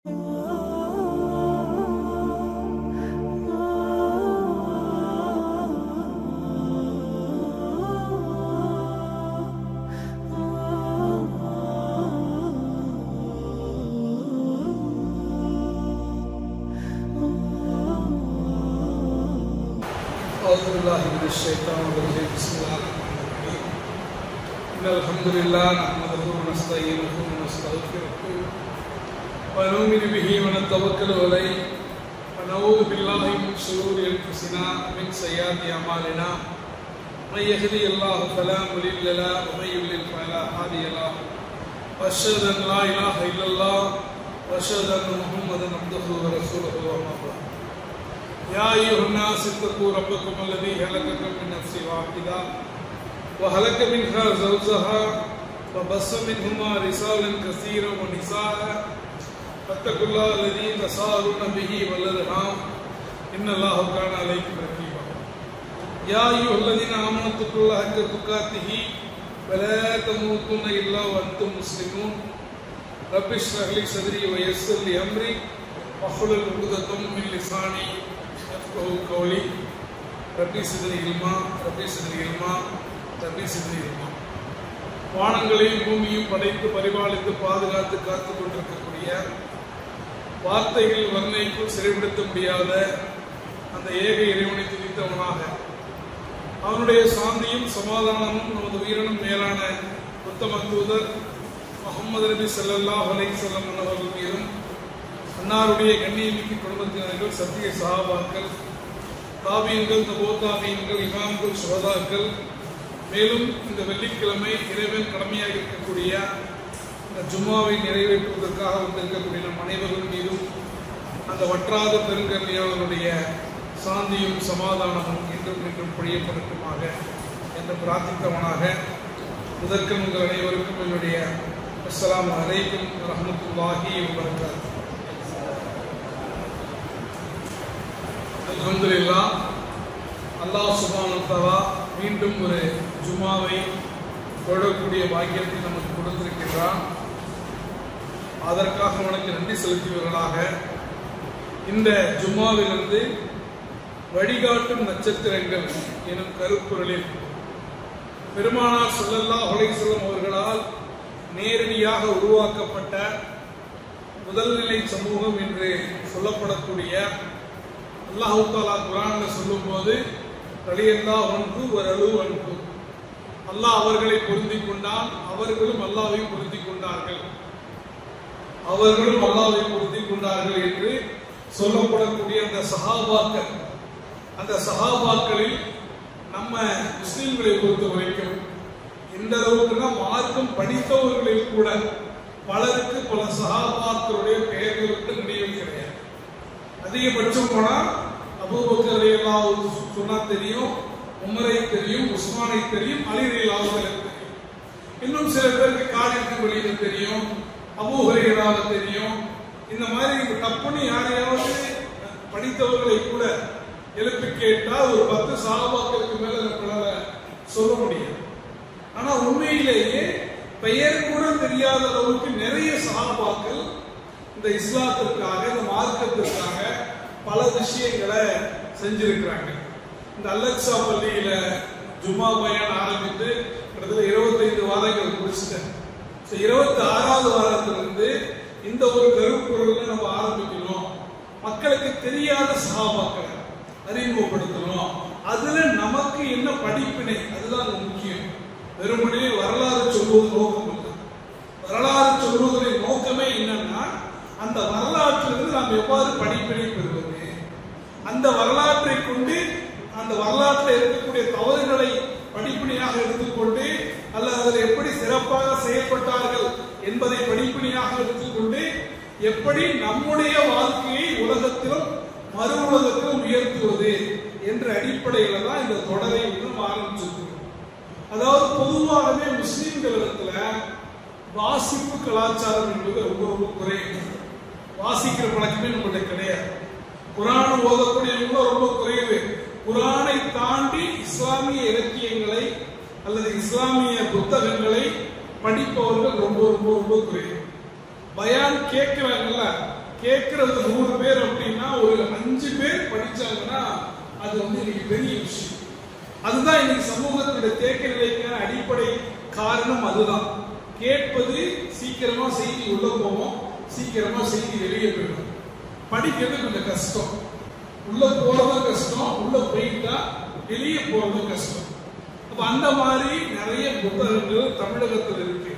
أعوذ بالله من الشيطان الرجيم بسم الله الرحمن الرحيم إن الحمد لله نحمده ونستعينه ونستغفره ونؤمن به ونتوكل عليه ونعوذ بالله من شرور أنفسنا ومن سيئات أعمالنا من يهده الله فلا مضل له ومن يضلل فلا هادي له وأشهد أن لا إله إلا الله وأشهد أن محمدا عبده ورسوله أما بعد يا أيها الناس اتقوا ربكم الذي خلقكم من نفس واحدة وخلق منها زوجها وبث منهما رجالا كثيرا ونساء فاتقوا الله الذي تساءلون به والأرحام إن الله كان عليكم رقيبا يا أيها الذين آمنوا اتقوا الله حق تقاته ولا تموتن إلا وأنتم مسلمون رب اشرح لي صدري ويسر لي أمري واحلل عقدة من لساني قولي ரப்பி சிதறி இல்மா ரப்பி சிதறி இல்மா ரப்பி சிதறி இல்மா. வானங்களையும் பூமியும் படைத்து பரிபாலித்து பாதுகாத்து காத்துக் கொண்டிருக்கக்கூடிய வார்த்தைகள் வர்ணைக்குள் சிறைப்படுத்த முடியாத அந்த ஏக இறைவனை துதித்தவனாக அவனுடைய சாந்தியும் சமாதானமும் நமது உயிரினும் மேலான உத்தம தூதர் முஹம்மது நபி ஸல்லல்லாஹு அலைஹி வஸல்லம் அவர்கள் மீதும் அன்னாருடைய கண்ணியமிக்க குடும்பத்தினர்கள் சத்திய சஹாபாக்கள் தாபீன்கள் தபோதாபீன்கள் இமாம்கள் சுஹதாக்கள் மேலும் இந்த வெள்ளிக்கிழமை இறைவன் கடமையாக இருக்கக்கூடிய இந்த ஜும்மாவை நிறைவேற்றுவதற்காக வந்திருக்கக்கூடிய நம் அனைவர்கள் மீதும் அந்த வற்றாத பெருங்கருணையாளருடைய சாந்தியும் சமாதானமும் என்றும் என்றும் பொழியப்படட்டுமாக என்று பிரார்த்தித்தவனாக முதற்கண் உங்கள் அனைவருக்கும் என்னுடைய அஸ்ஸலாமு அலைக்கும் வரஹ்மத்துல்லாஹி வபரகாத்துஹு. அல்ஹம்துலில்லாஹ், அல்லாஹ் சுப்ஹானஹு வ தஆலா மீண்டும் ஒரு ஜும்மாவை தொழக்கூடிய பாக்கியத்தை நமக்கு கொடுத்திருக்கிறான். அதற்காக உனக்கு நன்றி செலுத்தியவர்களாக இந்த ஜும்மாவிலிருந்து வழிகாட்டும் நட்சத்திரங்கள் எனும் கருப்பொருளில் பெருமானார் ஸல்லல்லாஹு அலைஹி வஸல்லம் அவர்களால் நேரடியாக உருவாக்கப்பட்ட முதல்நிலை சமூகம் என்று சொல்லப்படக்கூடிய அல்லாஹ் தஆலா குர்ஆன்ல சொல்லும்போது ரலியல்லாஹு அன்ஹு வ ரலு அன்ஹு, அல்லாஹ் அவர்களை பொருந்திக் கொண்டான், அவர்களும் அல்லாஹ்வை பொருந்திக் கொண்டார்கள், அவர்களும் அல்லாஹ்வை பொருந்திக் கொண்டார்கள் என்று சொல்லப்படக்கூடிய அந்த சஹாபாக்களில் நம்ம முஸ்லிம்களை பொறுத்த வரைக்கும் இந்த அளவுக்குன்னா மார்க்கம் படித்தவர்களில் கூட பலருக்கு பல சஹாபாக்களுடைய பெயர்களுக்கு நினைவு கிடையாது. அதிகபட்சம் போனா அபூபக்கர் ரலியல்லாஹு அன்ஹு சொன்னா தெரியும், உமரை தெரியும், உஸ்மானை தெரியும், அலி ரலியல்லாஹு அன்ஹு தெரியும். இன்னும் சில பேருக்கு காலித் வலிது தெரியும், அபூ ஹுரைரா தெரியும். இந்த மாதிரி தப்புன்னு யாரையாவது படித்தவர்களை கூட எழுப்பி கேட்டால் ஒரு 10 சஹாபாக்களுக்கு மேல நம்மளால சொல்ல முடியாது. ஆனா உண்மையிலேயே பெயர் கூட தெரியாத அளவுக்கு நிறைய சஹாபாக்கள் இந்த இஸ்லாத்திற்காக, இந்த மார்க்கத்திற்காக பல விஷயங்களை செஞ்சிருக்கிறாங்க. இந்த அலெக்சா பள்ளியில ஜும்மா பயான் ஆரம்பித்து கிட்டத்தட்ட 25 வாரங்கள் முடிச்சிட்டேன். 26வது வாரத்திலிருந்து இந்த ஒரு கருப்பொருளை நம்ம ஆரம்பிக்கணும், மக்களுக்கு தெரியாத சஹாபாக்களை அறிமுகப்படுத்தணும், அதுல நமக்கு என்ன படிப்பினை, அதுதான் முக்கியம். வெறுமனே வரலாறு சொல்வது நோக்கம் இல்லை. வரலாறு சொல்வதன் நோக்கமே என்னன்னா அந்த வரலாற்றிலிருந்து நாம் எவ்வாறு படிப்பினை பெறுவது, அந்த வரலாற்றை கொண்டு அந்த வரலாற்றில் இருக்கக்கூடிய தவறுகளை படிப்பினையாக எடுத்துக்கொண்டு அல்லது அதில் எப்படி சிறப்பாக செயல்பட்டார்கள் என்பதை படிப்பினையாக எடுத்துக்கொண்டு எப்படி நம்முடைய வாழ்க்கையை உலகத்திலும் மறு உலகத்திலும் உயர்த்துவது என்ற அடிப்படையில தான் இந்த தொடரை இன்னும் ஆரம்பிச்சிருக்கிறோம். அதாவது பொதுவாகவே முஸ்லிம்களிடத்துல வாசிப்பு கலாச்சாரம் என்பது ரொம்ப ரொம்ப குறைவு. வாசிக்கிற பழக்கமே நம்மகிட்ட கிடையாது. குர்ஆன் ஓதக்கூடியவங்க ரொம்ப குறைவு. குர்ஆனை தாண்டி இஸ்லாமிய இலக்கியங்களை அல்லது இஸ்லாமிய புத்தகங்களை படிப்பவர்கள் ரொம்ப ரொம்ப ரொம்ப குறைவு. பயான் கேட்கிறாங்கல்ல, கேட்கறது 100 பேர் அப்படின்னா ஒரு 5 பேர் படிச்சாங்கன்னா அது வந்து இன்னைக்கு பெரிய விஷயம். அதுதான் இன்னைக்கு சமூகத்துடைய தேக்க நிலைக்கான அடிப்படை காரணம். அதுதான் கேட்பது, சீக்கிரமா செய்தி உள்ள போவோம், சீக்கிரமா செய்தி வெளியே போயிடும். படிக்கிறது கொஞ்சம் கஷ்டம், உள்ள போறது கஷ்டம், உள்ள போயிட்டா வெளியே போறது கஷ்டம். அப்ப அந்த மாதிரி நிறைய புத்தகங்கள் தமிழகத்தில் இருக்கு.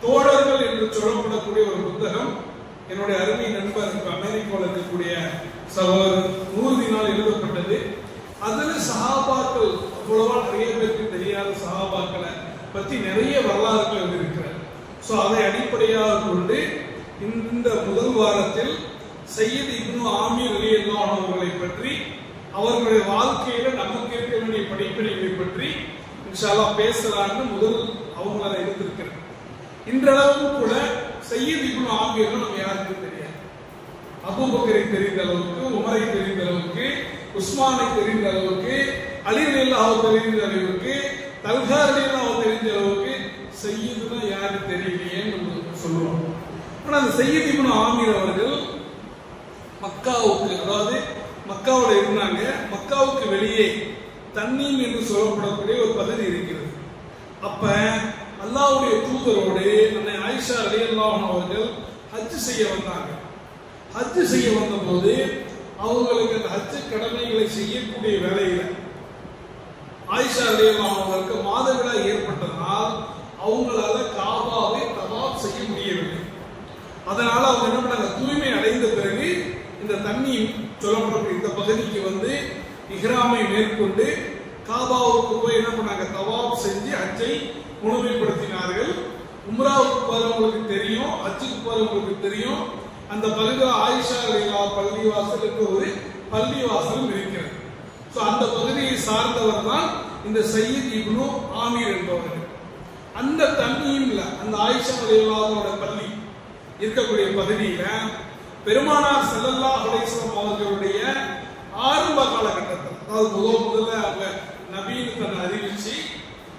தோழர்கள் என்று சொல்லப்படக்கூடிய ஒரு புத்தகம் என்னுடைய அருமை நண்பர் அமெரிக்காவில் இருக்கக்கூடிய சகோதரர் நூறுதினால் எழுதப்பட்டது. அதுல சஹாபாக்கள் அவ்வளவா நிறைய பேருக்கு தெரியாத சஹாபாக்களை பத்தி நிறைய வரலாறுகள் இருக்கிறது. சோ அதை அடிப்படையாக கொண்டு இந்த முதல் வாரத்தில் சையத் இப்னு ஆமீர் ரலியல்லாஹு அன்ஹு அவர்களை பற்றி, அவர்களுடைய வாழ்க்கையில நமக்கு இருக்க வேண்டிய படிப்பினைகளை பற்றி இன்ஷா அல்லாஹ் பேசலாம்னு முதல் அவங்கள எடுத்திருக்கிறேன். இன்றளவு கூட சையத் இப்னு ஆமீர் நம்ம யாருக்கும் தெரியாது. அபூபக்கரை தெரிந்த அளவுக்கு, உமரை தெரிந்த அளவுக்கு, உஸ்மானை தெரிந்த அளவுக்கு, அலி ரலியல்லாஹு தெரிந்த அளவுக்கு, தல்ஹா ரலியல்லாஹு தெரிந்த அளவுக்கு சையதுனா யாரு தெரியலையேன்னு சொல்லுவாங்க. ஆனா அந்த சையத் இப்னு ஆமீர் அவர்கள் மக்காவுக்கு, அதாவது மக்காவில் இருந்தாங்க. மக்காவுக்கு வெளியே தன்னீம் என்று சொல்லப்படக்கூடிய ஒரு பகுதி இருக்கிறது. அப்ப அல்லாஹ்வுடைய தூதரோடு அன்னை ஆயிஷா ரலியல்லாஹு அன்ஹா அவர்கள் ஹஜ் செய்ய வந்தாங்க. ஹஜ் செய்ய வந்த போது அவங்களுக்கு அந்த ஹஜ் கடமைகளை செய்யக்கூடிய வேலையில ஆயிஷா ரலியல்லாஹு அன்ஹா அவர்களுக்கு மாதவிடாய் ஏற்பட்டதால் அவங்களால காபாவை தவாப் செய்ய முடியவில்லை. அதனால அவங்க என்ன பண்ணாங்க, தூய்மை அடைந்த பிறகு இந்த தண்ணி சொல்லப்படக்கூடிய இந்த பகுதிக்கு வந்து இஹ்ராமை மேற்கொண்டு காபாவுக்கு போய் என்ன பண்ணாங்க, தவாப் செஞ்சு ஹஜ்ஜை முழுமைப்படுத்தினார்கள். உம்ராவுக்கு போறவங்களுக்கு தெரியும், ஹஜ்ஜுக்கு போறவங்களுக்கு தெரியும், அந்த பகுதியில் ஆயிஷா ரலியல்லாஹு பள்ளிவாசல் என்ற ஒரு பள்ளிவாசலும் இருக்கிறது. சோ அந்த பகுதியை சார்ந்தவர் தான் இந்த சையத் இப்னு ஆமீர் என்பவர். அந்த தண்ணீம்ல அந்த ஆயிஷா ரலியல்லாஹு பள்ளி இருக்கக்கூடிய பகுதியில பெருமானார் ஸல்லல்லாஹு அலைஹி வஸல்லம் அவர்களுடைய ஆரம்ப காலகட்டத்தில், அதாவது முதல்ல அவங்க நபின்னு தன்னை அறிவிச்சு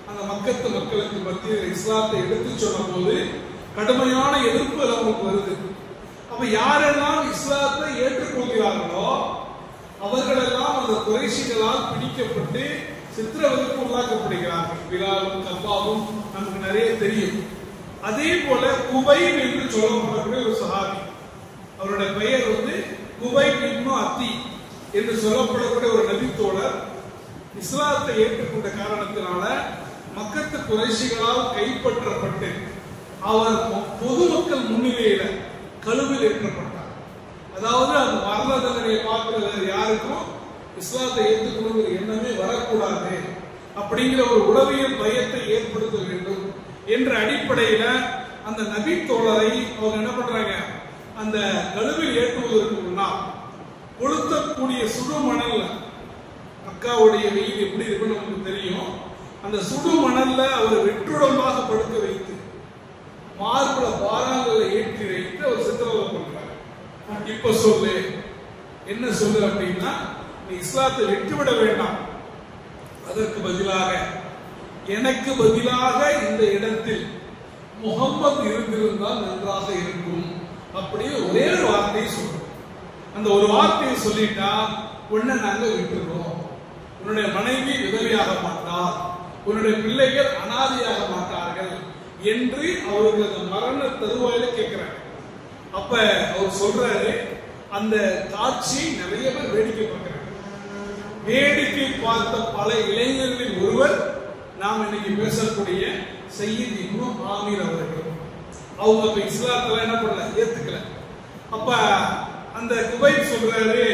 அந்த மக்கத்து மக்களுக்கு மத்தியில் இஸ்லாத்தை எடுத்து சொன்ன போது கடுமையான எதிர்ப்பு அவங்களுக்கு வருது. அப்ப யாரெல்லாம் இஸ்லாத்தை ஏற்றுக்கொள்கிறார்களோ அவர்களெல்லாம் அந்த குறைஷிகளால் பிடிக்கப்பட்டு சித்திரவதைக்கு உள்ளாக்கப்படுகிறார்கள். பிலாலும் கப்பாவும் நமக்கு நிறைய தெரியும். அதே போல குபைப் என்று சொல்லப்படக்கூடிய ஒரு சஹாபி, அவருடைய பெயர் வந்து குபைப் இப்னு அத்தி என்று சொல்லப்படக்கூடிய ஒரு நபித்தோழர் இஸ்லாத்தை ஏற்றுக்கொண்ட காரணத்தினால மக்கத்து குறைஷிகளால் கைப்பற்றப்பட்டு அவர் பொதுமக்கள் முன்னிலையில கழுவில் ஏற்றப்பட்டார். அதாவது அந்த மரண தண்டனையை பார்க்கிற யாருக்கும் இஸ்லாத்தை ஏற்றுக்கொள்கிற எண்ணமே வரக்கூடாது அப்படிங்கிற ஒரு உளவியல் பயத்தை ஏற்படுத்த வேண்டும் என்ற அடிப்படையில அந்த நபி தோழரை அவங்க என்ன பண்றாங்க, அந்த கழுவில் ஏற்றுவதற்கு முன்னால் கொளுத்தக்கூடிய சுடு மணல்ல, மக்காவுடைய வெயில் எப்படி இருக்குன்னு நமக்கு தெரியும், அந்த சுடு மணல்ல அவர் வெற்றுடமாக படுக்க வைத்து மார்புல பாறாங்களை ஏற்றி வைத்து அவர் சித்திரவதை பண்றாரு. இப்ப சொல்லு, என்ன சொல்லு அப்படின்னா, நீ இஸ்லாத்தை விட்டுவிட வேண்டாம், அதற்கு பதிலாக எனக்கு பதிலாக இந்த இடத்தில் முகம்மது இருந்திருந்தால் நன்றாக இருக்கும் அப்படின்னு ஒரே ஒரு வார்த்தையை சொல்றோம். அந்த ஒரு வார்த்தையை சொல்லிட்டா உன்னை நாங்க விட்டுறோம், உன்னுடைய மனைவி விதவையாக மாட்டார், உன்னுடைய பிள்ளைகள் அனாதையாக மாட்டார்கள் என்று அவர்கள் அந்த மரண தருவாயில கேட்கிறாங்க. அப்ப அவர் சொல்றாரு, அந்த காட்சி நிறைய பேர் வேடிக்கை பார்க்கிறாங்க. வேடிக்கை பார்த்த பல இளைஞர்களில் ஒருவர் நாம் இன்னைக்கு பேசக்கூடிய சையத் இப்னு ஆமீர் அவர்கள். அவங்க இப்ப இஸ்லாத்துல என்ன பண்ணல, ஏத்துக்கல. அப்ப அந்த குபைப் சொல்றாரு,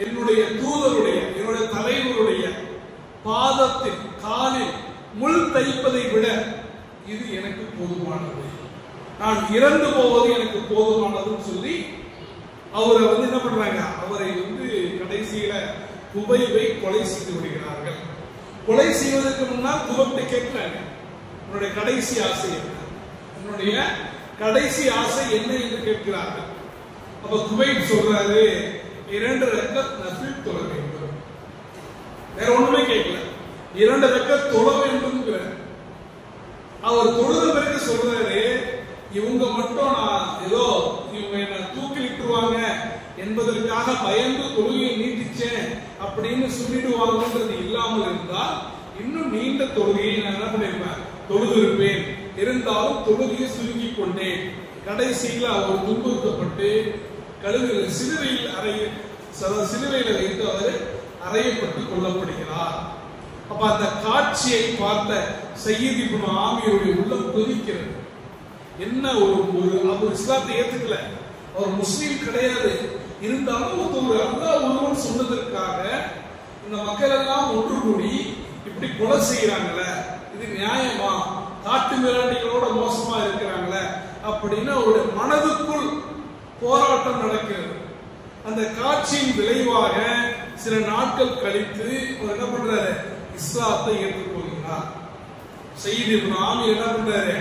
என்னுடைய தூதருடைய, என்னுடைய தலைவருடைய பாதத்தில் காலில் முள் தைப்பதை விட இது எனக்கு போதுமானது, நான் இறந்து போவது எனக்கு போதுமானதுன்னு சொல்லி அவரை வந்து என்ன பண்றாங்க, அவரை வந்து கடைசியில குபைவை கொலை செய்து விடுகிறார்கள். கொலை செய்வதற்கு முன்னால் குபைத்தை கேட்கிறாங்க, உன்னுடைய கடைசி ஆசை என்ன, உன்னுடைய கடைசி ஆசை என்ன என்று கேட்கிறார்கள். அப்ப குபைப் சொல்றாரு, 2 ரக்கத் நஃபில் தொழ வேண்டும், வேற ஒண்ணுமே கேட்கல, 2 ரக்கத் தொழ வேண்டும். அவர் தொழுத பிறகு சொல்றாரு, இவங்க மட்டும் நான் ஏதோ இவங்க என்ன தூக்கிலிட்டுருவாங்க என்பதற்காக பயந்து தொழுகையை நீட்டிச்சேன் அப்படின்னு சொல்லிடுவாங்கன்றது இல்லாமல் இருந்தால் இன்னும் நீண்ட தொழுகையை நான் என்ன பண்ணிருப்பேன், தொழுதிருப்பேன். இருந்தாலும் தொழுகையை சுருக்கி கொண்டேன். கடைசியில் அவர் துன்புறுத்தப்பட்டு கழுவில் சிலுவையில் வைத்து அவர் அறையப்பட்டு கொல்லப்படுகிறார். அப்ப அந்த காட்சியை பார்த்த சையீத் இப்னு ஆமீருடைய உள்ளம் கொதிக்கிறது. என்ன அவர் இஸ்லாத்தை ஏத்துக்கல, அவர் முஸ்லீம் கிடையாது. இருந்தாலும் ஒரு அல்லாஹ் ஒருவன் சொன்னதற்காக இந்த மக்கள் எல்லாம் ஒன்று கூடி இப்படி கொலை செய்யறாங்களே, இது நியாயமா? காட்டு மிராண்டிகளோட மோசமா இருக்கிறாங்களே அப்படின்னு அவருடைய மனதுக்குள் போராட்டம் நடக்கிறது. அந்த காட்சியின் விளைவாக சில நாட்கள் கழித்து அவர் என்ன பண்றாரு, இஸ்லாத்தை ஏற்றுக்கொள்கிறார். சையீத் இப்னு ஆமீர் என்ன பண்றாரு,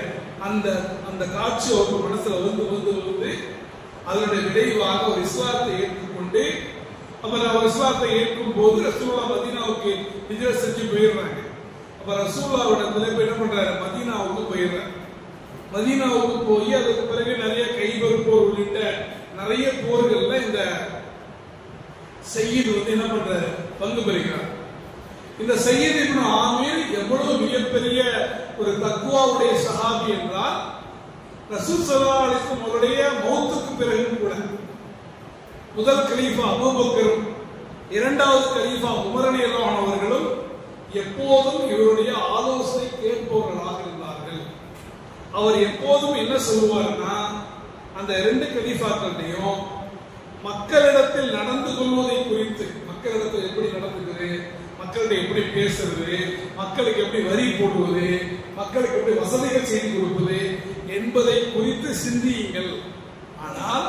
அந்த காட்சி அவர் மனசுல வந்து அதனுடைய விளைவாக ஒரு இஸ்லாத்தை ஏற்றுக்கொண்டு அவர் இஸ்லாத்தை ஏற்கும் போது ரசூலுல்லாஹ் மதீனாவுக்கு ஹிஜ்ரத் செஞ்சு போயிடுறாங்க. அப்ப ரசூலுல்லாஹ்விடத்துல என்ன பண்றாரு, மதீனாவுக்கு போயிடுறாரு. மதீனாவுக்கு போய் அதுக்கு பிறகு நிறைய கைபர் போர் உள்ளிட்ட நிறைய போர்கள்ல இந்த சையீத் என்ன பண்றாரு, பங்கு பெறுகிறார். இந்த சையீத் இப்னு ஆமீர் எவ்வளவு மிகப்பெரிய ஒரு தக்வாவுடைய சஹாபி என்றால், ரசூல் ஸல்லல்லாஹு அலைஹி வஸல்லம் அவருடைய மௌத்துக்கு பிறகு கூட முதல் கலீஃபா அபூபக்கரும் இரண்டாவது கலீஃபா உமர் ரலியல்லாஹு அன்ஹு அவர்களும் எப்போதும் இவருடைய ஆலோசனை கேட்பவர்களாக இருந்தார்கள். அவர் எப்போதும் என்ன சொல்லுவார்னா, அந்த இரண்டு கலீஃபாக்கள்டையும் மக்களிடத்தில் நடந்து கொள்வதை குறித்து, மக்களிடத்தில் எப்படி நடந்துக்கிறது, மக்களிடம் எப்படி பேசுறது, மக்களுக்கு எப்படி வரி போடுவது, மக்களுக்கு எப்படி வசதிகள் செய்து கொடுப்பது என்பதை குறித்து சிந்தியுங்கள். ஆனால்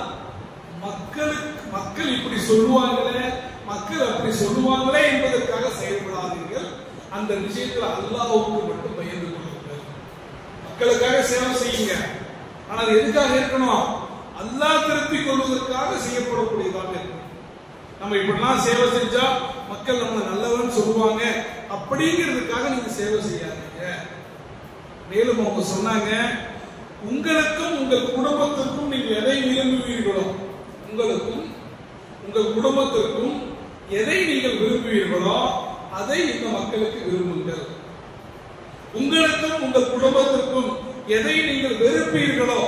மக்கள் இப்படி சொல்லுவாங்களே, மக்கள் அப்படி சொல்லுவாங்களே என்பதற்காக செயல்படாதீர்கள். அந்த விஷயத்தில் அல்லாஹ்வுக்கு மட்டும் பயந்து கொள்ளுங்கள். மக்களுக்காக சேவை செய்யுங்க. ஆனால் எதுக்காக இருக்கணும், அல்லாஹ் திருப்திக் கொள்வதற்காக செய்யப்படக்கூடியதாக இருக்கணும். நம்ம இப்படிலாம் சேவை செஞ்சா மக்கள் நம்மளை நல்லவன் சொல்லுவாங்க அப்படிங்கிறதுக்காக நீங்க சேவை செய்யாதீங்க. மேலும் அவங்க சொன்னாங்க, உங்களுக்கும் உங்கள் குடும்பத்திற்கும் நீங்கள் எதை விரும்புவீர்களோ, உங்களுக்கும் உங்கள் குடும்பத்திற்கும் எதை நீங்கள் விரும்புவீர்களோ அதை இந்த மக்களுக்கு விரும்புங்கள். உங்களுக்கும் உங்கள் குடும்பத்திற்கும் எதை நீங்கள் வெறுப்பீர்களோ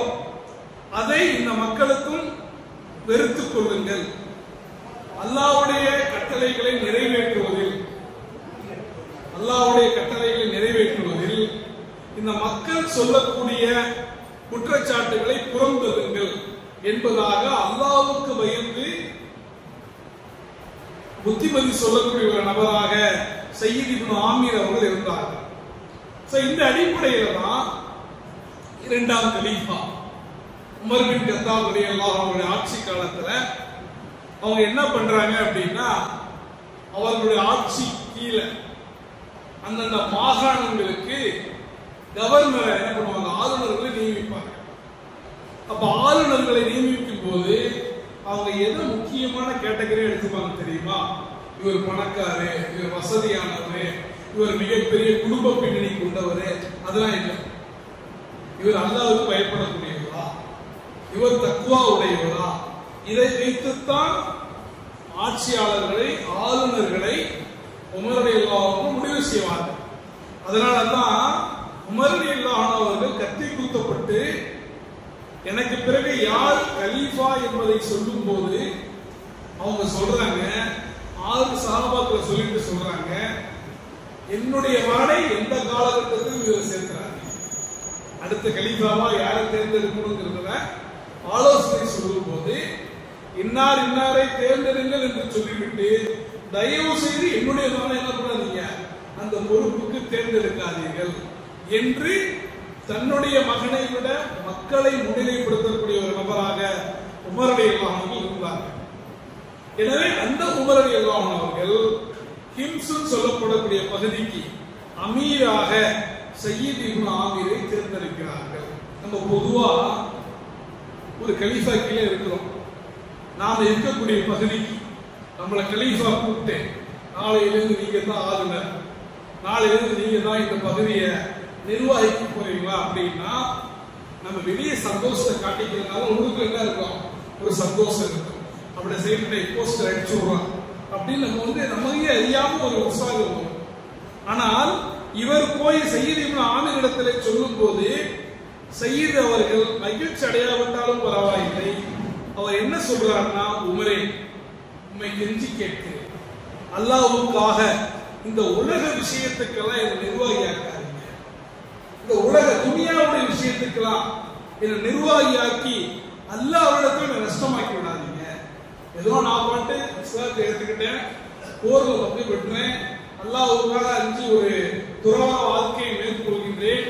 அதை இந்த மக்களுக்கும் வெறுத்துக் கொள்ளுங்கள். அல்லாஹ்வுடைய கட்டளைகளை நிறைவேற்றுவதில் இந்த மக்கள் சொல்லக்கூடிய குற்றச்சாட்டுகளை புறந்தள்ளுங்கள் என்பதாக அல்லாஹ்வுக்கு பயந்து புத்திமதி சொல்லக்கூடிய ஒரு நபராக சையீத் இப்னு ஆமீர் அவர்கள் இருந்தார்கள். இந்த அடிப்படையில தான் இரண்டாம் கலீஃபா உமர் பின் கத்தாப் ரலியல்லாஹு அன்ஹு ஆட்சி காலத்துல அவங்க என்ன பண்றாங்க அப்படின்னா, அவர்களுடைய ஆட்சி கீழே அந்தந்த மாகாணங்களுக்கு கவர்னரை என்ன பண்ணுவாங்க, ஆளுநர்களை நியமிப்பாங்க. அப்ப ஆளுநர்களை நியமிக்கும் போது அவங்க எதை முக்கியமான கேட்டகரி எடுத்துப்பாங்க தெரியுமா? இவர் பணக்காரு, இவர் வசதியானவர், இவர் மிகப்பெரிய குடும்ப பின்னணி கொண்டவர், அதெல்லாம் இல்லை. இவர் அல்லாஹ்வுக்கு பயப்படக்கூடியவரா, இவர் தக்வா உடையவரா, இதை வைத்துத்தான் ஆட்சியாளர்களை, ஆளுநர்களை உமர் ரலியல்லாஹு அன்ஹு முடிவு செய்வார்கள். அதனாலதான் உமர் ரலியல்லாஹு அன்ஹு அவர்கள் கத்தி குத்தப்பட்டு எனக்கு பிறகு யார் கலீஃபா என்பதை சொல்லும் போது அவங்க சொல்றாங்க, 6 சஹாபாக்கள் சொல்லிட்டு சொல்றாங்க, என்னுடைய மகனை எந்த காலகட்டத்தில் இவர் சேர்க்கிறாங்க, அடுத்த கலீஃபாவா யாரை தேர்ந்தெடுக்கணுங்கிறத ஆலோசனை சொல்லும் போது இன்னார் இன்னாரை தேர்ந்தெடுங்கள் என்று சொல்லிவிட்டு தயவு செய்து என்னுடைய மகனை என்ன பண்ணாதீங்க, அந்த பொறுப்புக்கு தேர்ந்தெடுக்காதீர்கள் என்று தன்னுடைய மகனை விட மக்களை முன்னிலைப்படுத்தக்கூடிய ஒரு நபராக உமர் ரலியல்லாஹு அன்ஹு இருந்தார்கள். எனவே அந்த உமர் ரலியல்லாஹு அன்ஹு அவர்கள் ஹிம்ஸ் சொல்லப்படக்கூடிய பகுதிக்கு அமீராக சையீத் இப்னு ஆமீரை தேர்ந்தெடுக்கிறார்கள். நம்ம பொதுவா ஒரு கலீஃபா கீழே இருக்கிறோம், நாம இருக்கக்கூடிய பகுதிக்கு நம்மளை கலீஃபா கூப்பிட்டு நாளையிலிருந்து நீங்க தான் ஆளுநர், நாளையிலிருந்து நீங்க தான் இந்த பகுதியை நிர்வாகிக்க போறீங்களா அப்படின்னா நம்ம வெளியே சந்தோஷத்தை காட்டிக்கிறதுனால உங்களுக்கு என்ன இருக்கும், ஒரு சந்தோஷம் இருக்கும். அப்படி செய்ய போஸ்டர் அடிச்சு விடுறான் அப்படின்னு நம்ம நமக்கே அறியாம ஒரு உற்சாகம் வரும். ஆனால் இவர் போய் சையீத் இப்னு ஆமிர் இடத்திலே சொல்லும் போது சையீத் அவர்கள் மகிழ்ச்சி அடையாவிட்டாலும் பரவாயில்லை, அவர் என்ன சொல்றாருன்னா, உமரே உண்மை கெஞ்சி கேட்கிறேன், அல்லாஹ்வுக்காக இந்த உலக விஷயத்துக்கெல்லாம் என்ன நிர்வாகியாக்காதீங்க, இந்த உலக துனியாவுடைய விஷயத்துக்கெல்லாம் என்ன நிர்வாகியாக்கி அல்லாஹ்விடத்துல நஷ்டமாக்கி விடாதீங்க. ஏதோ நான் பாட்டு இஸ்லாத்தை எடுத்துக்கிட்டேன், போர்ல பங்கு பெற்றேன், அல்லாஹ்வுக்காக அஞ்சு ஒரு துறவற வாழ்க்கையை மேற்கொள்கின்றேன்,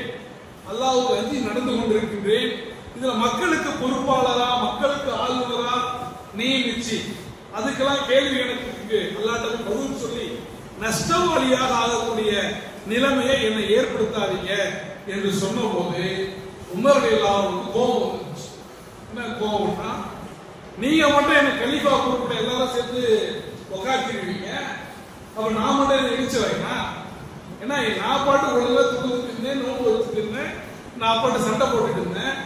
அல்லாஹ்வுக்கு அஞ்சு நடந்து கொண்டிருக்கின்றேன், இதுல மக்களுக்கு பொறுப்பாளரா மக்களுக்கு ஆளுநரா நியமிச்சு அதுக்கெல்லாம் கேள்வி எனக்கு இருக்கு, அல்லாஹ்ட்ட பதில் சொல்லி நஷ்டவாளியாக ஆகக்கூடிய நிலைமையை என்னை ஏற்படுத்தாதீங்க என்று சொன்ன போது உமர் ரலியல்லாஹு அன்ஹு கோபம் வந்துச்சு. என்ன கோபம்னா, நீங்க மட்டும் என்ன கலீஃபா பொறுப்புல எல்லாரும் சேர்த்து உக்காத்திருவீங்க, அப்ப நான் மட்டும் என்ன இடிச்சு வைக்கா, ஏன்னா நான் பாட்டு ஒழுங்கா துணிட்டு இருந்தேன், நோம்பு வச்சுட்டு இருந்தேன், நான் பாட்டு சண்டை போட்டுட்டு இருந்தேன்,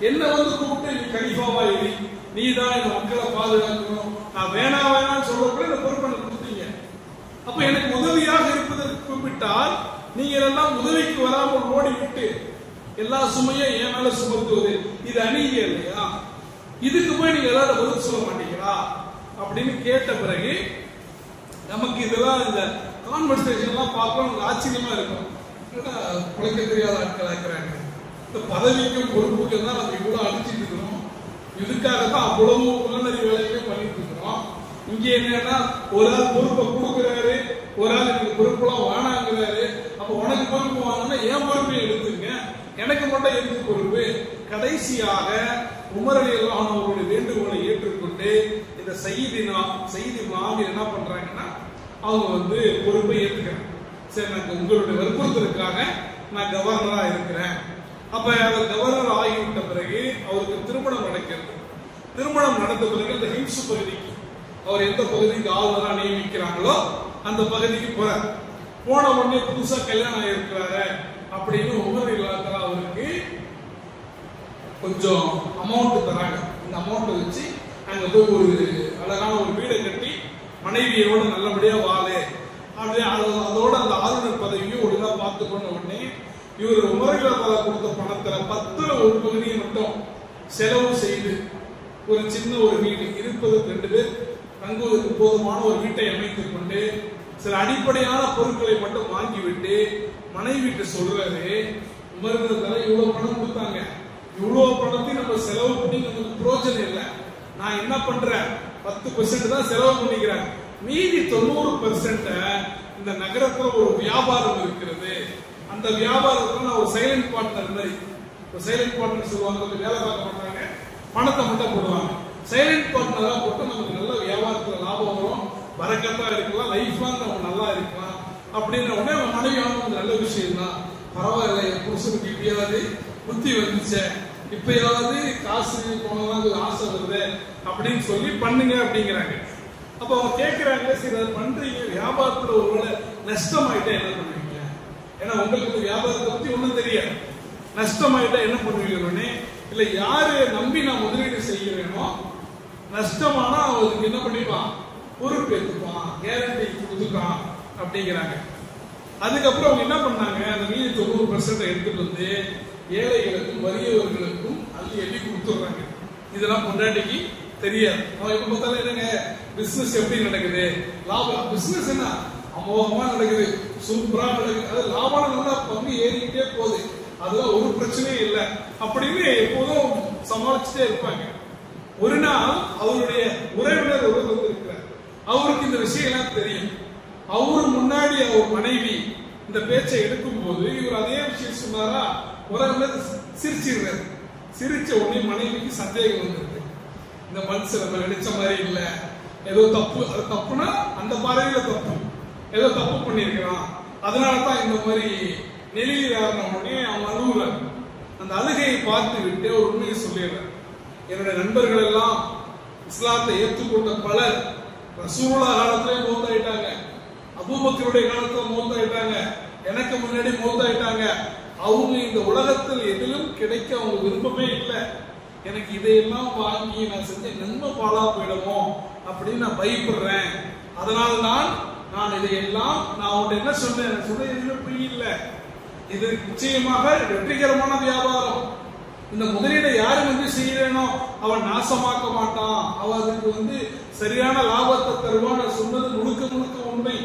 என்ன கூப்பிட்டு நீ கலீஃபாவா இரு, நீ தான் இந்த மக்களை பாதுகாக்கணும், நான் வேணாம்னு சொல்லக்கூட இந்த பொறுப்பை கொடுத்தீங்க. அப்ப எனக்கு உதவியாக இருப்பதற்கு குறிப்பிட்டால் நீங்க எல்லாம் உதவிக்கு வராமல் ஓடிவிட்டு எல்லா சுமையும் என் மேல சுமத்துவது இது அநீதி இல்லையா? இதுக்கு போய் நீங்க ஏதாவது பதில் சொல்ல மாட்டீங்களா அப்படின்னு கேட்ட பிறகு நமக்கு இதெல்லாம் இந்த கான்வர்சேஷன் எல்லாம் பார்க்கணும் ஆச்சரியமா இருக்கும். குலைக்க தெரியாத ஆட்கள் இருக்கிறாங்க, இந்த பதவிக்கும் பொறுப்புக்கும் தான் நம்ம இவ்வளவு அடிச்சுட்டு இருக்கிறோம், இதுக்காகத்தான் அவ்வளவு புலனறி வேலையுமே பண்ணிட்டு இருக்கிறோம். இங்க என்னன்னா ஒரு ஆள் பொறுப்பை கொடுக்குறாரு, ஒரு ஆள் எனக்கு பொறுப்பெல்லாம் வேணாங்கிறாரு, அப்ப உனக்கு பொறுப்பு வாங்கினா என் பொறுப்பை எடுத்துருங்க, எனக்கு மட்டும் எதுக்கு பொறுப்பு? கடைசியாக உமர் ரலியல்லாஹு அன்ஹு அவருடைய வேண்டுகோளை ஏற்றுக்கொண்டு இந்த சையீத் இப்னு ஆமிர் என்ன பண்றாங்கன்னா, அவங்க பொறுப்பை ஏற்றுக்கிறாங்க. சரி, நான் உங்களுடைய வற்புறுத்தலுக்காக நான் கவர்னரா இருக்கிறேன். அப்ப அவர் கவர்னர் ஆகிவிட்ட பிறகு அவருக்கு திருமணம் நடக்கிறது. திருமணம் நடந்த பிறகு இந்த ஹிம்சு பகுதிக்கு அவர் எந்த பகுதிக்கு ஆளுநரா நியமிக்கிறாங்களோ அந்த பகுதிக்கு போறார். போன உடனே புதுசா கல்யாணம் ஆயிருக்கிறாரு அப்படின்னு உமர் ரலியல்லாஹு அன்ஹு அவருக்கு கொஞ்சம் அமௌண்ட் தராங்க. இந்த அமௌண்ட் வச்சு அங்க போய் ஒரு அழகான ஒரு வீடை கட்டி மனைவியோட நல்லபடியா வாழு அப்படியே அதோட அந்த ஆளுநர் பதவியும் ஒழுங்கா பார்த்து கொண்ட உடனே இவர் உமர் ரலியல்லாஹு அன்ஹு கொடுத்த பணத்துல 10ல் 1 பகுதியை மட்டும் செலவு செய்து ஒரு சின்ன ஒரு வீடு, இருப்பதற்கு 2 பேர் தங்குவதற்கு போதுமான ஒரு வீட்டை அமைத்துக் கொண்டு சில அடிப்படையான பொருட்களை மட்டும் வாங்கிவிட்டு மனைவிட்டு சொல்றாரு, உமர் ரலியல்லாஹு அன்ஹு இவ்வளவு பணம் கொடுத்தாங்க, இவ்வளவு பணத்தையும் நம்ம செலவு பண்ணி நமக்கு பிரயோஜனம் இல்லை, நான் என்ன பண்றேன் 10% தான் செலவு பண்ணிக்கிறேன், மீதி 90% இந்த நகரத்துல ஒரு வியாபாரம் இருக்கிறது, அந்த வியாபாரத்துல நான் ஒரு சைலண்ட் பார்ட்னர் மாதிரி, ஒரு சைலண்ட் பார்ட்னர் சொல்லுவாங்க, வேலை பார்க்க மாட்டாங்க, பணத்தை மட்டும் போடுவாங்க, சைலண்ட் பார்ட்னரா போட்டு நமக்கு நல்ல வியாபாரத்துல லாபம் வரும், பரக்கத்தா இருக்கலாம், லைஃப் லாங் நம்ம நல்லா இருக்கலாம் அப்படின்னு உடனே மனைவி நல்ல விஷயம் தான், பரவாயில்ல என் புருஷனுக்கு இப்பயாவது புத்தி வந்துச்சு, இப்பயாவது காசு போனதான் ஆசை வருது அப்படின்னு சொல்லி பண்ணுங்க அப்படிங்கிறாங்க. அப்ப அவங்க கேட்கிறாங்க, சரி அதை பண்றீங்க, வியாபாரத்துல ஒருவேளை நஷ்டமாயிட்டா என்ன பண்ணுவீங்க? ஏன்னா உங்களுக்கு வியாபாரத்தை பத்தி ஒண்ணும் தெரியாது, நஷ்டமாயிட்டா என்ன பண்ணுவீங்க? இல்ல யாரு நம்பி நான் முதலீடு செய்யறேனோ நஷ்டமானா அவருக்கு என்ன பண்ணிப்பான், பொறுப்பு எடுத்துப்பான், கேரண்டி கொடுத்துப்பான் அப்படிங்கிறாங்க. அதுக்கப்புறம் அவங்க என்ன பண்ணாங்க, அந்த மீதி 90% எடுத்துட்டு வந்து ஏழைகளுக்கும் வறியவர்களுக்கும் அள்ளி எள்ளி கொடுத்துடுறாங்க. இதெல்லாம் பொண்டாட்டிக்கு தெரியாது. அவன் எப்ப பார்த்தாலும் என்னங்க பிசினஸ் எப்படி நடக்குது, லாபம் பிசினஸ் என்ன அமோகமா நடக்குது, சூப்பரா நடக்குது, அது லாபம் நல்லா பங்கு ஏறிக்கிட்டே போகுது, அதெல்லாம் ஒரு பிரச்சனையும் இல்லை அப்படின்னு எப்போதும் சமாளிச்சுட்டே இருப்பாங்க. ஒரு நாள் அவருடைய உறவினர் ஒருவர் இருக்கிறார், அவருக்கு இந்த விஷயம் எல்லாம் தெரியும். அவரு முன்னாடி அவர் மனைவி இந்த பேச்சை எடுக்கும் போது இவர் அதே விஷயம் சொன்னாரா, உறவினர் சிரிச்சிடுறாரு. சிரிச்ச உடனே மனைவிக்கு சந்தேகம் வந்துருக்கு, இந்த மனுஷன் நம்ம நினைச்ச மாதிரி இல்ல, ஏதோ தப்பு, அது தப்புனா அந்த பார்வையில தப்பு, ஏதோ தப்பு பண்ணிருக்கிறான், அதனாலதான் இந்த மாதிரி நெளிகிறார். உடனே அவன் அழுகுறாரு. அந்த அழுகையை பார்த்து விட்டு ஒரு உண்மையை சொல்லிடுறார், என்னுடைய நண்பர்கள் எல்லாம் இஸ்லாத்தை ஏற்றுக்கொண்ட பலர் ரசூலுல்லாஹ் காலத்திலே மௌத்தாயிட்டாங்க, அபூபக்கருடைய காலத்துல மௌத்தாயிட்டாங்க, எனக்கு முன்னாடி மௌத்தாயிட்டாங்க, அவங்க இந்த உலகத்தில் எதிலும் கிடைக்க அவங்க விருப்பமே இல்லை, எனக்கு இதையெல்லாம் வாங்கி நான் செஞ்ச நன்மை பாழா போயிடுமோ அப்படின்னு நான் பயப்படுறேன். அதனால் நான் இதையெல்லாம் நான் உன்கிட்ட என்ன சொன்னேன், எதுவுமே புரியல. இது நிச்சயமாக வெற்றிகரமான வியாபாரம். இந்த முதலீடை யாரு வந்து செய்யறேனோ அவன் நாசமாக்க மாட்டான், அவன் அதுக்கு சரியான லாபத்தை தருவான். நான் சொன்னது முழுக்க முழுக்க உண்மை.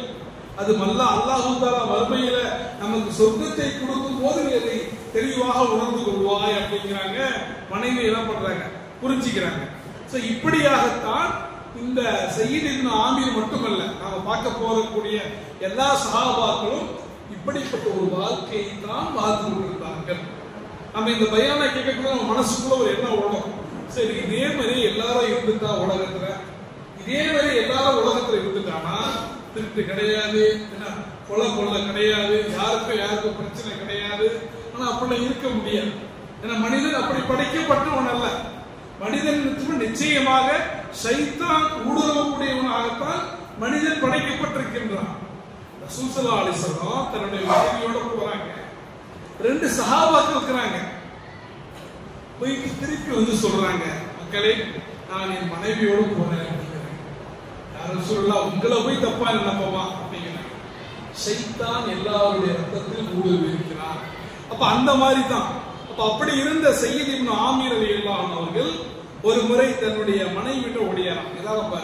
அது அல்லாஹ் தஆலா மறுமையில நமக்கு சொர்க்கத்தை கொடுக்கும் போது அதை தெளிவாக உணர்ந்து கொள்வாய் அப்படிங்கிறாங்க. மனைவி என்ன பண்றாங்க, புரிஞ்சுக்கிறாங்க. இப்படியாகத்தான் இந்த சய்யித் இப்னு ஆமீர் மட்டுமல்ல, நாம பார்க்க போறக்கூடிய எல்லா சஹாபாக்களும் இப்படிப்பட்ட ஒரு வாழ்க்கையை தான் வாழ்ந்து கொண்டிருந்தார்கள். நம்ம இந்த பயானை கேட்கக்கூட நம்ம மனசுக்குள்ள ஒரு எண்ணம் ஓடும், சரி இதே மாதிரி எல்லாரும் இருந்துட்டா உலகத்துல, இதே மாதிரி எல்லாரும் உலகத்துல இருந்துட்டானா திருட்டு கிடையாது, கொலை கிடையாது, யாருக்கும் பிரச்சனை கிடையாது. ஆனா அப்படி இருக்க முடியாது. ஏன்னா மனிதன் அப்படி படைக்கப்பட்டவன் அல்ல. மனிதன் நிச்சயமாக ஷைத்தான் ஊடுருவக்கூடியவனாகத்தான் மனிதன் படைக்கப்பட்டிருக்கின்றான். ரசூல் ஸல்லல்லாஹு அலைஹி வஸல்லம் தன்னுடைய மனைவியோட போறாங்க. 2 சஹாபாக்கள் இருக்கிறாங்க. போயிட்டு திருப்பி சொல்றாங்க, மக்களே நான் என் மனைவியோடு போறேன் அப்படிங்கிறாங்க. ரசூலுல்லாஹ் உங்களை போய் தப்பா நினைப்பமா அப்படிங்கிறாங்க. ஷைத்தான் எல்லாருடைய ரத்தத்திலும் ஊடுருவி இருக்கிறார். அப்ப அந்த மாதிரி தான். அப்ப அப்படி இருந்த சய்யித் இப்னு ஆமீர் ரலியல்லாஹு அன்ஹு அவர்கள் ஒரு முறை தன்னுடைய மனைவிட்ட ஓடியாராம். இதான் நம்ம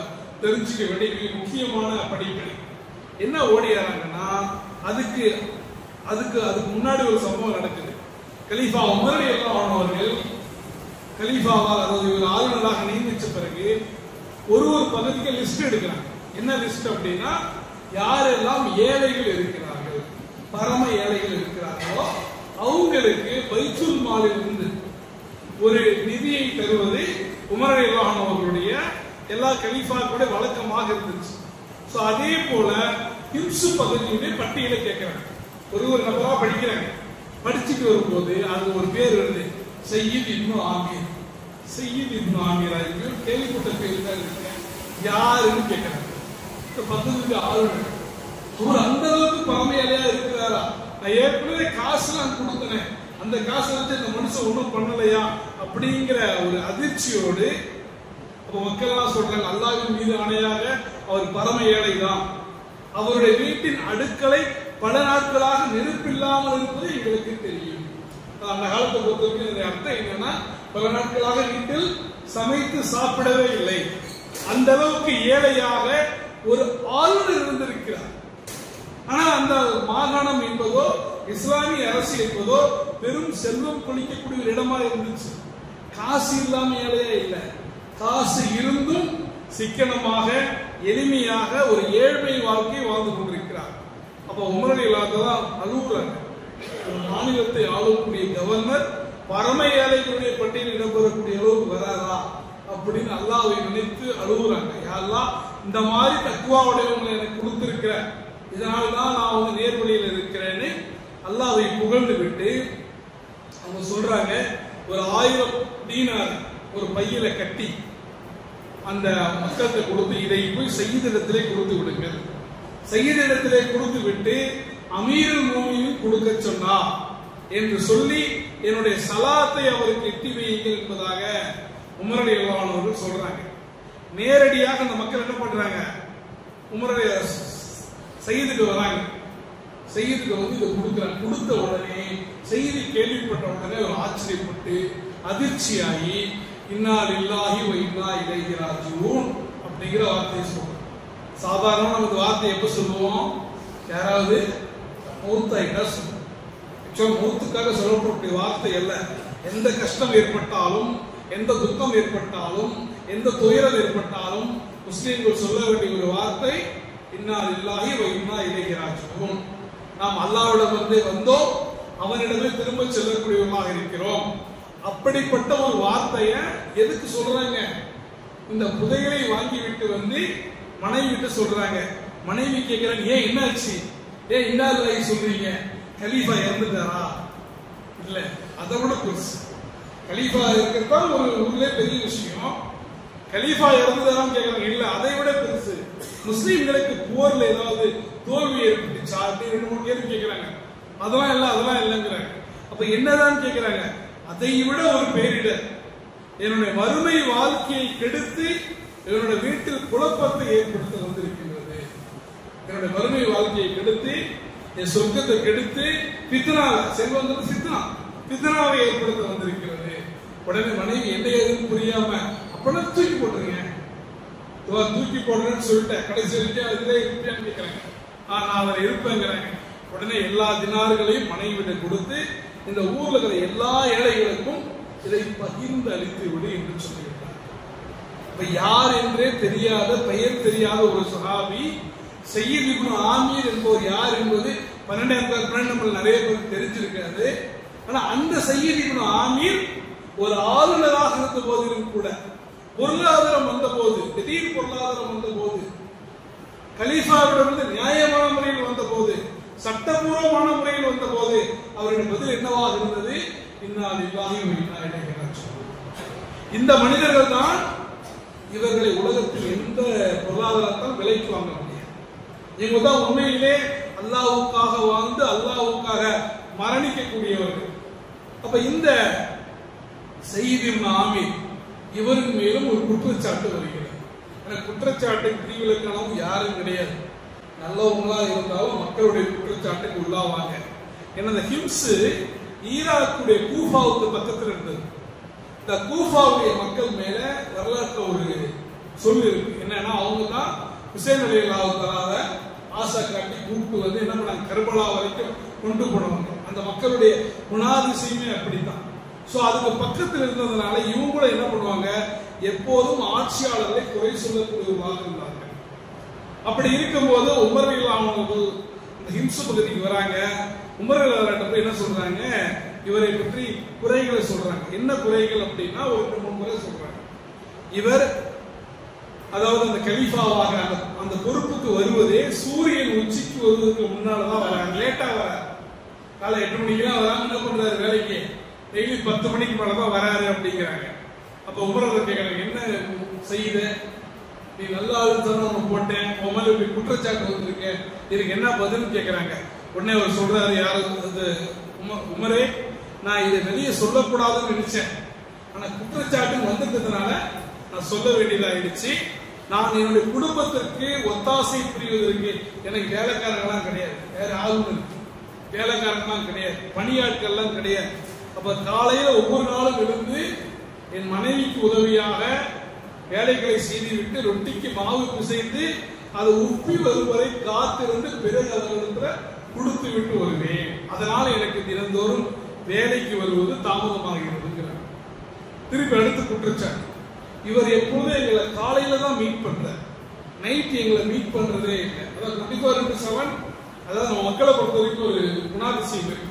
தெரிஞ்சுக்க வேண்டிய மிக முக்கியமான படிப்படி. என்ன ஓடியாராங்கன்னா, அதுக்கு முன்னாடி ஒரு சம்பவம் நடக்குது. கலீஃபா உமர் ரலியல்லாஹு அன்ஹு அவர்கள் கலீஃபாவால், அதாவது ஒரு ஆளுநராக நியமிச்ச பிறகு ஒரு பகுதிக்கு லிஸ்ட் எடுக்கிறாங்க. என்ன லிஸ்ட் அப்படின்னா, யாரெல்லாம் ஏழைகள் இருக்கிறார்கள், பரம ஏழைகள் இருக்கிறார்களோ அவங்களுக்கு பைத்துல் மாலில் இருந்து ஒரு நிதியை தருவது உமர் ரலியல்லாஹு அன்ஹு அவர்களுடைய எல்லா கலீஃபாக்களுடைய வழக்கமாக இருந்துச்சு. அதே போல ஹிம்சு பகுதியுடைய பட்டியலை கேட்கிறாங்க. ஒரு நபரா படிக்கிறாங்க. படிச்சுட்டு வரும்போது அது ஒரு பேர் வருது, சய்யித் இப்னு ஆமீர். சய்யித் இப்னு ஆமீர் கேள்விப்பட்ட பேர் தான் இருக்கு, யாருன்னு கேட்கிறாங்க. பக்கத்துக்கு ஆளுநர், அவர் அந்த அளவுக்கு பரமையாலையா இருக்கிறாரா, நான் ஏற்கனவே காசு நான் கொடுத்தேன், அந்த காசை வச்சு இந்த மனுஷன் ஒன்றும் பண்ணலையா அப்படிங்கிற ஒரு அதிர்ச்சியோடு அப்ப மக்கள் எல்லாம் சொல்றாங்க, அல்லாஹ்வின் மீது ஆணையாக அவர் பரம ஏழை தான், அவருடைய வீட்டின் அடுக்களை பல நாட்களாக நெருப்பில்லாமல் இருப்பது எங்களுக்கு தெரியும். அந்த காலத்தை பொறுத்தவரைக்கும் அர்த்தம் என்னன்னா, பல நாட்களாக வீட்டில் சமைத்து சாப்பிடவே இல்லை, அந்த அளவுக்கு ஏழையாக ஒரு ஆளுநர் இருந்திருக்கிறார். ஆனா அந்த மாகாணம் என்பதோ இஸ்லாமிய அரசு என்பதோ பெரும் செல்வம் கொளிக்கக்கூடிய ஒரு இடமா இருந்துச்சு. காசு இல்லாம ஏழையா இல்லை, காசு இருந்தும் சிக்கனமாக எளிமையாக ஒரு ஏழ்மை வாழ்க்கை வாழ்ந்து கொண்டிருக்கிறார். அப்ப உமர் ரலியல்லாஹு அழுகுறாங்க, ஒரு மாநிலத்தை ஆளக்கூடிய கவர்னர் பரம ஏழைகளுடைய பட்டியலில் இடம்பெறக்கூடிய அளவுக்கு வராதா அப்படின்னு அல்லாஹ்வை நினைத்து அழுகுறாங்க. யா அல்லாஹ், இந்த மாதிரி தக்வாவுடையவங்களை எனக்கு கொடுத்திருக்கிற, இதனால்தான் நான் நேர்வழியில் இருக்கிறேன்னு அல்லாஹ்வை புகழ்ந்து விட்டு அவங்க சொல்றாங்க, ஒரு 1000 தீனார் ஒரு பையில கட்டி அந்த மக்களுக்கு கொடுத்து, இதை போய் சய்யிதிடத்திலே கொடுத்து விடுங்கள், சய்யிதிடத்திலே கொடுத்து விட்டு அமீருல் மோமினின் கொடுக்க சொன்னா என்று சொல்லி என்னுடைய சலாத்தை அவருக்கு எட்டி வையுங்கள் என்பதாக உமர் ரலியல்லாஹு அன்ஹு அவர்கள் சொல்றாங்க. நேரடியாக அந்த மக்கள் என்ன பண்றாங்க, உமருடைய சய்யிதுக்கு வராங்க. சய்யிதுக்கு இதை கொடுக்குறாங்க. கொடுத்த உடனே செய்தி கேள்விப்பட்ட உடனே ஒரு ஆச்சரியப்பட்டு அதிர்ச்சியாகி இன்னா லில்லாஹி வ இன்னா இலைஹி ராஜிஊன் அப்படிங்கிற வார்த்தையை சொல்றோம். சாதாரண நம்ம இந்த வார்த்தையை எப்ப சொல்லுவோம், யாராவது மௌத்தாயிட்டா சொல்லுவோம். மௌத்துக்காக சொல்லப்படக்கூடிய வார்த்தை அல்ல. எந்த கஷ்டம் ஏற்பட்டாலும், எந்த துக்கம் ஏற்பட்டாலும், எந்த துயரம் ஏற்பட்டாலும் முஸ்லிம்கள் சொல்ல வேண்டிய ஒரு வார்த்தை இன்னா லில்லாஹி வ இன்னா இலைஹி ராஜிஊன். நாம் அல்லாஹ்விடம் வந்தோம், அவனிடமே திரும்ப செல்லக்கூடியவர்களாக இருக்கிறோம். அப்படிப்பட்ட ஒரு வார்த்தைய எதுக்கு சொல்றாங்க, இந்த புதையலை வாங்கி விட்டு மனைவி விட்டு சொல்றாங்க. மனைவி கேட்கிறாங்க, ஏன் என்னாச்சு, ஏன் இன்னாலில்லாஹி சொல்றீங்க, கலீஃபா இறந்துட்டாரா? இல்ல, அதை விட பெருசு. கலீஃபா இருக்கிறதா ஒரு ஊர்ல பெரிய விஷயம், கலீஃபா இறந்துதாரான்னு கேட்கறாங்க. இல்ல, அதை விட பெருசு, முஸ்லிம்களுக்கு போர்ல ஏதாவது தோல்வி ஏற்பட்டுச்சா அப்படின்னு 2-3 கேள்வி கேட்கிறாங்க. அதெல்லாம் இல்லைங்கிறாங்க. அப்ப என்னதான் கேட்கிறாங்க, அதை விட ஒரு பேரிடர், என்னுடைய மறுமை வாழ்க்கையை கெடுத்து என்னுடைய வீட்டில் குழப்பத்தை ஏற்படுத்த வந்திருக்கின்றது. என்னுடைய மறுமை வாழ்க்கையை கெடுத்து என் சொர்க்கத்தை கெடுத்து பித்னாவை செல்வங்கள் பித்னாவை ஏற்படுத்த வந்திருக்கிறது. உடனே மனைவி என்ன ஏதுன்னு புரியாம அப்பனா தூக்கி போட்டுருங்க, தூக்கி போடுறேன்னு சொல்லிட்டேன். கடைசி வரைக்கும் அதுல இருப்பேன்னு கேட்கிறாங்க. நான் அவரை இருப்பேங்கிறாங்க. உடனே எல்லா தினார்களையும் மனைவியிட கொடுத்து இந்த ஊர்ல இருக்கிற எல்லா ஏழைகளுக்கும் இதை பகிர்ந்து அளித்து விடு என்று சொல்லிவிட்டார். இப்ப யார் என்றே தெரியாத, பெயர் தெரியாத ஒரு சஹாபி சையத் இப்னு ஆமீர் என்பவர் யார் என்பது 12 நம்ம நிறைய பேருக்கு தெரிஞ்சிருக்காது. ஆனா அந்த சையத் இப்னு ஆமீர் ஒரு ஆளுநராக இருந்த போதிலும் கூட, பொருளாதாரம் வந்த போது, திடீர் பொருளாதாரம் வந்த போது, கலீஃபாவிடமிருந்து நியாயமான முறையில் வந்த போது, சட்டபூர்வமான முறையில் வந்த போது அவருடைய பதில் என்னவாக இருந்தது? இன்னா லில்லாஹி வ இன்னா இலைஹி ராஜிஊன். இந்த மனிதர்கள் தான் இவர்களை உலகத்தில் எந்த பொருளாதாரத்தால் விலைக்கு வாங்க முடியாது. இவங்க தான் உண்மையிலே அல்லாஹ்வுக்காக வாழ்ந்து அல்லாஹ்வுக்காக மரணிக்கக்கூடியவர்கள். அப்ப இந்த சையத் இப்னு ஆமீர் இவருக்கு மேலும் ஒரு குற்றச்சாட்டு வருகிறது. குற்றச்சாட்டை பிரிவிலக்கணம் யாரும் கிடையாது. நல்லவங்களா இருந்தாலும் மக்களுடைய குற்றச்சாட்டுக்கு உள்ளாவாங்க. ஏன்னா இந்த ஹிம்ஸ் ஈராக்குடைய கூஃபாவுக்கு பக்கத்தில் இருந்தது. இந்த கூஃபாவுடைய மக்கள் மேல வரலாற்று ஒரு சொல் இருக்கு. என்னன்னா அவங்க தான் ஹுசைன் ரலியல்லாஹு தஆலா ஆசா காட்டி கூப்பிட்டு வந்து என்ன பண்ணாங்க, கர்பலா வரைக்கும் கொண்டு போனவங்க. அந்த மக்களுடைய குணாதிசயமே அப்படித்தான். சோ அதுக்கு பக்கத்தில் இருந்ததுனால இவங்களும் என்ன பண்ணுவாங்க, எப்போதும் ஆட்சியாளர்களை குறை சொல்லக்கூடியவர்களாக இருந்தாங்க. அப்படி இருக்கும்போது உமர் ரலியல்லாஹு அவர்கள் இந்த ஹிம்ஸ் பகுதிக்கு வராங்க. உமர் ரலியல்லாஹு போய் என்ன சொல்றாங்க, இவரை பற்றி குறைகளை சொல்றாங்க. என்ன குறைகள் அப்படின்னா ஒரு 3 முறை சொல்றாங்க. இவர் அதாவது அந்த கலீஃபாவாக அந்த பொறுப்புக்கு வருவதே சூரியன் உச்சிக்கு வருவதற்கு முன்னால்தான் வராங்க. லேட்டா வராரு. காலை 8 மணிக்கெல்லாம் வராம என்ன பண்றாரு வேலைக்கு, டெய்லி 10 மணிக்கு மேலதான் வராரு அப்படிங்கிறாங்க. அப்ப உமர் கேட்கறாங்க, என்ன செய்யுத, நீ நல்லா அழுத்தம் போட்டேன், உமர் இப்படி குற்றச்சாட்டு வந்திருக்கு, இதுக்கு என்ன பதில் கேட்கிறாங்க. உடனே அவர் சொல்றாரு, யாரு உமரே, நான் இதை வெளியே சொல்லக்கூடாதுன்னு நினைச்சேன், ஆனா குற்றச்சாட்டு வந்துட்டதுனால நான் சொல்ல வேண்டியதாயிடுச்சு. நான் என்னுடைய குடும்பத்திற்கு ஒத்தாசை புரிவதற்கு எனக்கு வேலைக்காரங்களாம் கிடையாது, வேற ஆளுநர் வேலைக்காரங்களாம் கிடையாது, பணியாட்கள்லாம் கிடையாது. அப்ப காலையில ஒவ்வொரு நாளும் எழுந்து என் மனைவிக்கு உதவியாக வேலைகளை செய்துவிட்டு ரொட்டிக்கு மாவு பிசைந்து அது உப்பி வரும் வரை காத்திருந்து பிறகு அவர்களிடத்துல கொடுத்து விட்டு வருவேன். அதனால எனக்கு தினந்தோறும் வேலைக்கு வருவது தாமதமாகிறது. திருப்பி அடுத்து குற்றச்சாட்டு, இவர் எப்போதும் எங்களை காலையில தான் மீட் பண்றார், நைட் எங்களை மீட் பண்றதே இல்லை. அதாவது 24/7, அதாவது நம்ம மக்களை பொறுத்த வரைக்கும் ஒரு குணாதிசயம் இருக்கு.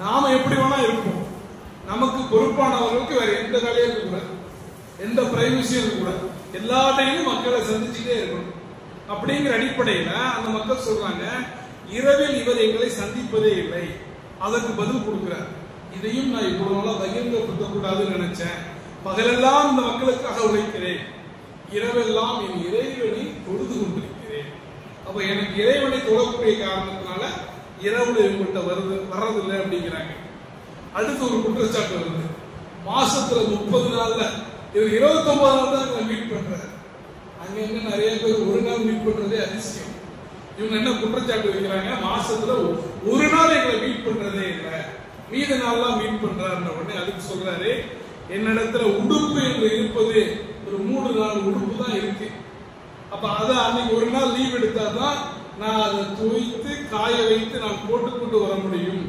நாம எப்படி வேணா இருப்போம், நமக்கு பொறுப்பானவர்களுக்கு வேற எந்த வேலையும் இருக்கக்கூடாது, எந்த பிரைவசியும் இருக்கக்கூடாது, எல்லா டைமும் மக்களை சந்திச்சுட்டே இருக்கணும். அப்படிங்கிற அடிப்படையில அந்த மக்கள் சொல்றாங்க, இரவில் இவர் எங்களை சந்திப்பதே இல்லை. அதற்கு பதில் கொடுக்கிறார், இதையும் நான் இவ்வளவு நாளா பகிர்ந்தப்படுத்தக்கூடாதுன்னு நினைச்சேன், பகலெல்லாம் இந்த மக்களுக்காக உழைக்கிறேன், இரவெல்லாம் என் இறைவனை தொழுது கொண்டிருக்கிறேன். அப்ப எனக்கு இறைவனை தொழக்கூடிய காரணத்தினால இரவுல இவங்கள்ட்ட வர்றதில்லை அப்படிங்கிறாங்க. அடுத்து ஒரு குற்றச்சாட்டு வருது, மாசத்துல 30 நாள்ல இவர் 29 நாள் தான் மீட் பண்றாரு. அங்க எங்க நிறைய பேர் ஒரு நாள் மீட் பண்றதே அதிசயம். இவங்க என்ன குற்றச்சாட்டு வைக்கிறாங்க, மாசத்துல ஒரு நாள் எங்களை மீட் பண்றதே இல்லை, மீத நாள்லாம் மீட் பண்றாருன்ற உடனே அதுக்கு சொல்றாரு, என்னிடத்துல உடுப்பு என்று இருப்பது ஒரு 3-4 உடுப்பு தான் இருக்கு. அப்ப அதை அன்னைக்கு ஒரு நாள் லீவ் எடுத்தாதான் நான் அதை துவைத்து காய வைத்து நான் போட்டுக்கொண்டு வர முடியும்,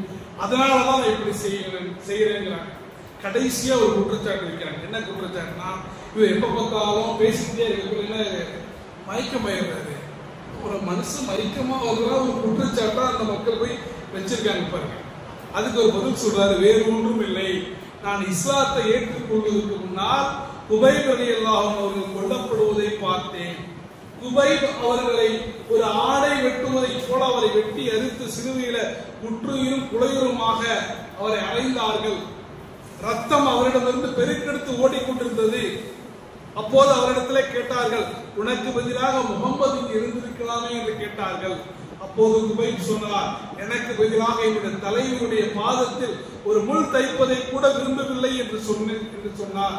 அதனாலதான் நான் இப்படி செய்யறேங்கிறாங்க. கடைசியா ஒரு குற்றச்சாட்டு வைக்கிறாங்க. என்ன குற்றச்சாட்டுனா, இவர் எப்ப பார்த்தாலும் பேசிக்கிட்டே இருக்க மயக்கம் பயிர்றாரு. ஒரு மனுஷன் மயக்கமா வருவா ஒரு குற்றச்சாட்டா அந்த மக்கள் போய் வச்சிருக்காங்க பாருங்க. அதுக்கு ஒரு பதில் சொல்றாரு, வேறு ஒன்றும் இல்லை, நான் இஸ்லாத்தை ஏற்றுக்கொள்வதற்கு முன்னால் குபைப் ரலியல்லாஹு அவர்கள் கொல்லப்படுவதை பார்த்தேன். குபைப் அவர்களை ஒரு ஆடை வெட்டுவதை போல அவரை வெட்டி அறுத்து சிறுவையில முற்றுயிரும் குலையுருமாக அவரை அடைந்தார்கள். ரத்தம் அவரிடமிருந்து பெருக்கெடுத்து ஓடிக்கொண்டிருந்தது. அப்போது அவரிடத்திலே கேட்டார்கள், உனக்கு பதிலாக முகம்மது இங்கு இருந்திருக்கலாமே என்று கேட்டார்கள். அப்போது குபைப் சொன்னார், எனக்கு பதிலாக என்னுடைய தலைவருடைய பாதத்தில் ஒரு முள் தைப்பதை கூட விரும்பவில்லை என்று சொன்னார்.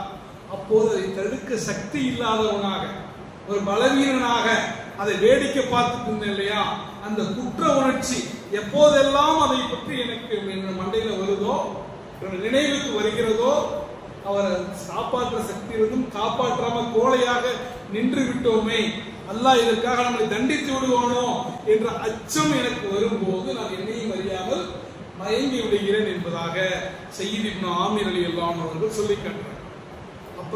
அப்போது அதை தடுக்க சக்தி இல்லாதவனாக, ஒரு பலவீனனாக அதை வேடிக்கை பார்த்துட்டு இருந்தேன் இல்லையா, அந்த குற்ற உணர்ச்சி எப்போதெல்லாம் அதை பற்றி எனக்கு மண்டையில வருதோ, நினைவுக்கு வருகிறதோ, அவரை காப்பாற்ற சக்தி இருந்தும் காப்பாற்றாம கோழையாக நின்று விட்டோமே, அல்லாஹ் இதற்காக நம்மளை தண்டித்து விடுவானோ என்ற அச்சம் எனக்கு வரும்போது நான் என்னையும் அறியாமல் மயங்கி விடுகிறேன் என்பதாக சய்யித் இப்னு ஆமிர் ரலியல்லாஹு அன்ஹு அவர்கள் சொல்லி காட்டுறாங்க. அப்ப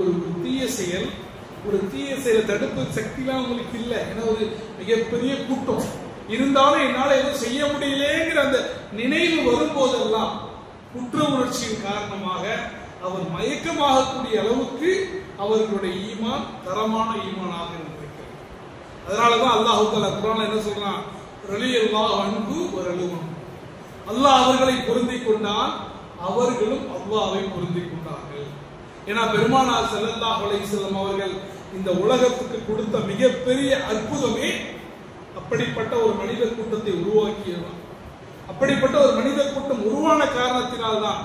ஒரு தீய செயல், ஒரு தீய செயலை தடுப்பு சக்திலாம் உங்களுக்கு இல்லை. ஏன்னா ஒரு மிகப்பெரிய கூட்டம் இருந்தாலும் என்னால எதுவும் செய்ய முடியலங்கிற அந்த நினைவு வரும்போதெல்லாம் குற்ற உணர்ச்சியின் காரணமாக அவர் மயக்கமாகக்கூடிய அளவுக்கு அவர்களுடைய ஈமான் தரமான ஈமானாக இருந்திருக்கிறது. அதனாலதான் அல்லாஹ் தஆலா குர்ஆன்ல என்ன சொல்றான், ரலியல்லாஹு அன்ஹு வ ரலூன், அல்லாஹ் அவர்களை பொருந்திக் கொண்டான், அவர்களும் அல்லாஹ்வை பொருந்திக் கொண்டார்கள். ஏன்னா பெருமானார் ஸல்லல்லாஹு அலைஹி வஸல்லம் அவர்கள் இந்த உலகத்துக்கு கொடுத்த மிகப்பெரிய அற்புதமே அப்படிப்பட்ட ஒரு மனித கூட்டத்தை உருவாக்கியவர். அப்படிப்பட்ட ஒரு மனித கூட்டம் உருவான காரணத்தினால்தான்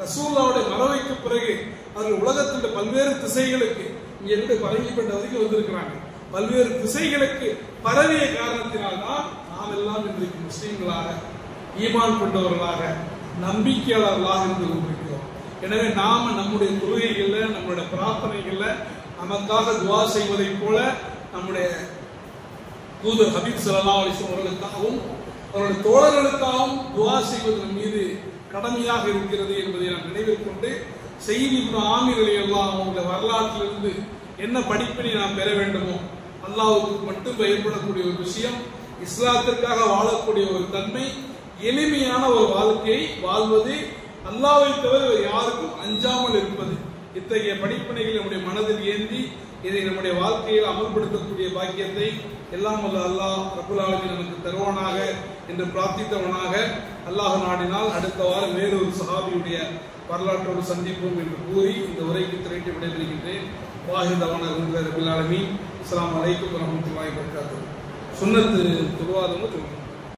ரசூலுல்லாஹ்வுடைய மறைவுக்கு பிறகு அவர்கள் உலகத்தின் பல்வேறு திசைகளுக்கு, இங்க இருந்து பரங்கிப்பட்ட வரைக்கும் வந்திருக்கிறாங்க, பல்வேறு திசைகளுக்கு பரவிய காரணத்தினால்தான் நாம் எல்லாம் இன்றைக்கு முஸ்லிம்களாக, ஈமான் கொண்டவர்களாக, நம்பிக்கையாளர்களாக இருந்து கொண்டிருக்கிறோம். எனவே நாம நம்முடைய தொழுகைகள்ல, நம்முடைய பிரார்த்தனைகள்ல நமக்காக துவா செய்வதை போல நம்முடைய தூதர் ஹபீப் ஸல்லல்லாஹு அலைஹி வஸல்லம் அவர்களுக்காகவும் அவருடைய தோழர்களுக்காகவும் துவா செய்வது மீது கடமையாக இருக்கிறது என்பதை நாம் நினைவில் கொண்டு, சய்யித் இப்னு ஆமிர் ரலியல்லாஹு அன்ஹு வரலாற்றிலிருந்து என்ன படிப்பினை நாம் பெற வேண்டுமோ, அல்லாஹ்வுக்கு மட்டும் பயப்படக்கூடிய ஒரு விஷயம், இஸ்லாத்திற்காக வாழக்கூடிய ஒரு தன்மை, எளிமையான ஒரு வாழ்க்கையை வாழ்வது, அல்லாஹ்வை தவிர யாருக்கும் அஞ்சாமல் இருப்பது, இத்தகைய படிப்பினைகள் நம்முடைய மனதில் ஏந்தி இதை நம்முடைய வாழ்க்கையில் அமல்படுத்தக்கூடிய பாக்கியத்தை எல்லாம் வல்ல அல்லாஹ் ரப்புல் ஆலமீன் நமக்கு தருவானாக என்று பிரார்த்தித்தவனாக, அல்லாஹ் நாடினால் அடுத்த வாரம் வேறொரு சஹாபியுடைய வரலாற்றோடு சந்திப்போம் என்று கூறி இந்த உரைக்கு திரைட்டு விடைபெறுகின்றேன். வாஹித் ரப்பில் ஆலமீன். அஸ்ஸலாமு அலைக்கும் வரஹ்மத்துல்லாஹி வபரகாத்துஹு. சுன்னத்து துவாதமும்